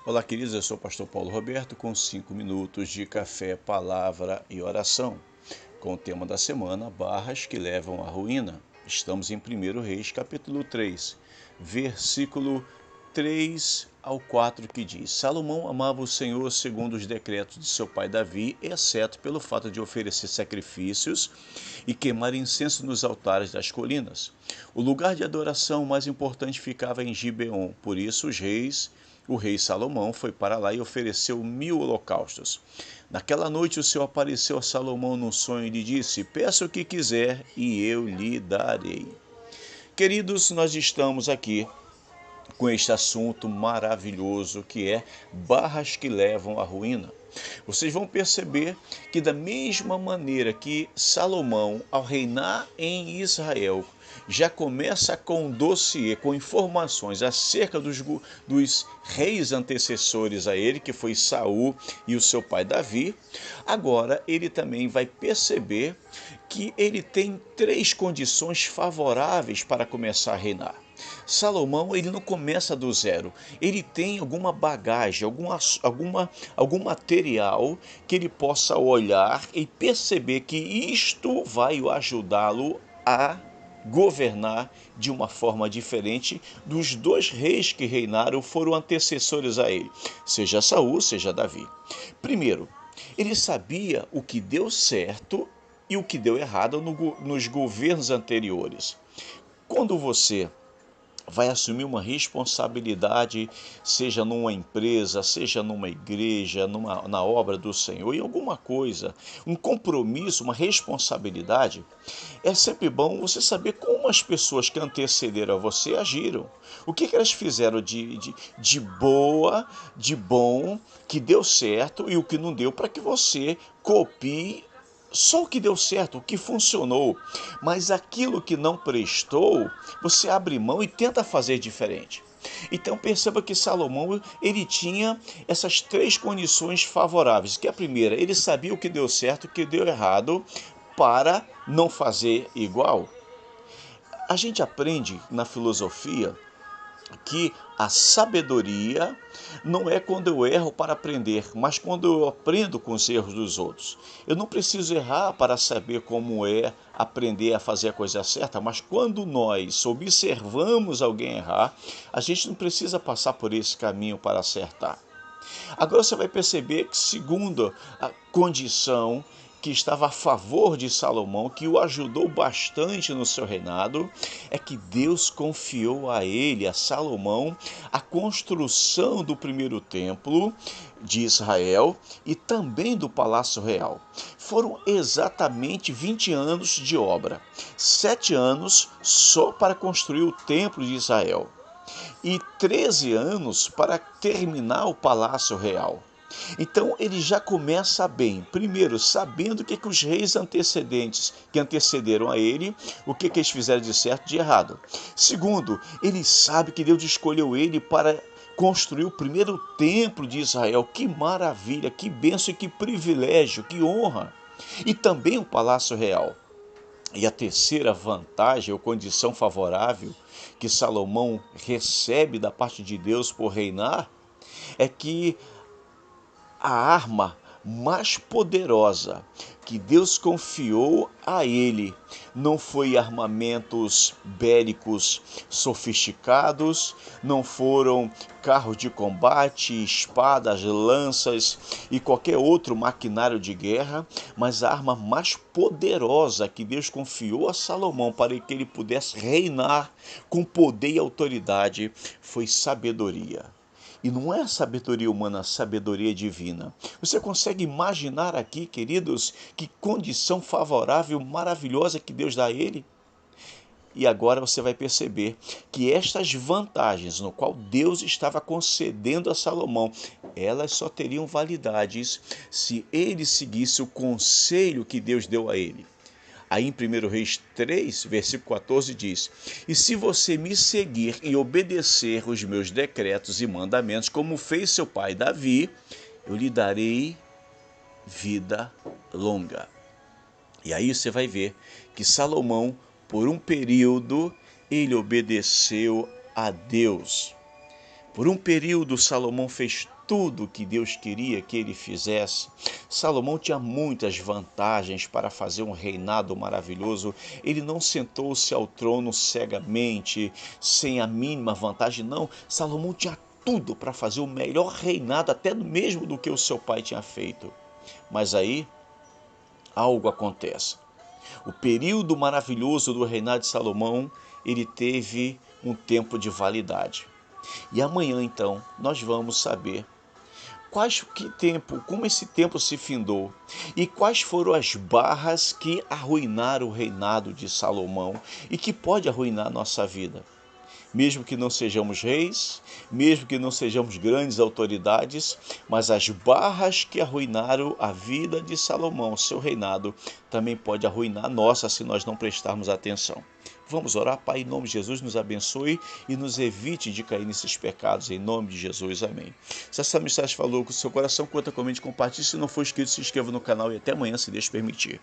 Olá, queridos, eu sou o pastor Paulo Roberto com 5 minutos de café, palavra e oração, com o tema da semana, barras que levam à ruína. Estamos em 1 Reis, capítulo 3, versículo 3 ao 4, que diz: Salomão amava o Senhor segundo os decretos de seu pai Davi, exceto pelo fato de oferecer sacrifícios e queimar incenso nos altares das colinas. O lugar de adoração mais importante ficava em Gibeon, por isso o rei Salomão foi para lá e ofereceu 1000 holocaustos. Naquela noite o Senhor apareceu a Salomão num sonho e lhe disse: Peça o que quiser e eu lhe darei. Queridos, nós estamos aqui com este assunto maravilhoso que é barras que levam à ruína. Vocês vão perceber que da mesma maneira que Salomão, ao reinar em Israel, já começa com um dossiê, com informações acerca dos reis antecessores a ele, que foi Saul e o seu pai Davi, agora ele também vai perceber que ele tem 3 condições favoráveis para começar a reinar. Salomão, ele não começa do zero, ele tem alguma bagagem, algum material que ele possa olhar e perceber que isto vai ajudá-lo a governar de uma forma diferente dos 2 reis que reinaram, foram antecessores a ele, seja Saul, seja Davi. Primeiro, ele sabia o que deu certo e o que deu errado nos governos anteriores. Quando você vai assumir uma responsabilidade, seja numa empresa, seja numa igreja, na obra do Senhor, em alguma coisa, um compromisso, uma responsabilidade, é sempre bom você saber como as pessoas que antecederam a você agiram. O que elas fizeram de boa, de bom, que deu certo e o que não deu, para que você copie só o que deu certo, o que funcionou, mas aquilo que não prestou, você abre mão e tenta fazer diferente. Então perceba que Salomão, ele tinha essas 3 condições favoráveis, que a primeira, ele sabia o que deu certo, o que deu errado, para não fazer igual. A gente aprende na filosofia que a sabedoria não é quando eu erro para aprender, mas quando eu aprendo com os erros dos outros. Eu não preciso errar para saber como é aprender a fazer a coisa certa, mas quando nós observamos alguém errar, a gente não precisa passar por esse caminho para acertar. Agora você vai perceber que, segundo a condição que estava a favor de Salomão, que o ajudou bastante no seu reinado, é que Deus confiou a ele, a Salomão, a construção do primeiro templo de Israel e também do Palácio Real. Foram exatamente 20 anos de obra, 7 anos só para construir o templo de Israel e 13 anos para terminar o Palácio Real. Então ele já começa bem. Primeiro, sabendo o que os reis antecedentes que antecederam a ele, o que eles fizeram de certo e de errado. Segundo, ele sabe que Deus escolheu ele para construir o primeiro templo de Israel. Que maravilha, que bênção e que privilégio, que honra. E também o Palácio Real. E a terceira vantagem ou condição favorável que Salomão recebe da parte de Deus por reinar é que a arma mais poderosa que Deus confiou a ele não foi armamentos bélicos sofisticados, não foram carros de combate, espadas, lanças e qualquer outro maquinário de guerra, mas a arma mais poderosa que Deus confiou a Salomão para que ele pudesse reinar com poder e autoridade foi sabedoria. E não é sabedoria humana, sabedoria divina. Você consegue imaginar aqui, queridos, que condição favorável, maravilhosa que Deus dá a ele? E agora você vai perceber que estas vantagens, no qual Deus estava concedendo a Salomão, elas só teriam validades se ele seguisse o conselho que Deus deu a ele. Aí em 1 Reis 3, versículo 14 diz: E se você me seguir e obedecer os meus decretos e mandamentos, como fez seu pai Davi, eu lhe darei vida longa. E aí você vai ver que Salomão, por um período, ele obedeceu a Deus. Por um período, Salomão fez tudo o que Deus queria que ele fizesse. Salomão tinha muitas vantagens para fazer um reinado maravilhoso. Ele não sentou-se ao trono cegamente, sem a mínima vantagem, não. Salomão tinha tudo para fazer o melhor reinado, até mesmo do que o seu pai tinha feito. Mas aí, algo acontece. O período maravilhoso do reinado de Salomão, ele teve um tempo de validade. E amanhã, então, nós vamos saber como esse tempo se findou e quais foram as barras que arruinaram o reinado de Salomão e que pode arruinar a nossa vida. Mesmo que não sejamos reis, mesmo que não sejamos grandes autoridades, mas as barras que arruinaram a vida de Salomão, seu reinado, também pode arruinar a nossa se nós não prestarmos atenção. Vamos orar, Pai, em nome de Jesus, nos abençoe e nos evite de cair nesses pecados, em nome de Jesus, amém. Se essa mensagem falou com o seu coração, conta, comente, compartilhe. Se não for inscrito, se inscreva no canal e até amanhã, se Deus permitir.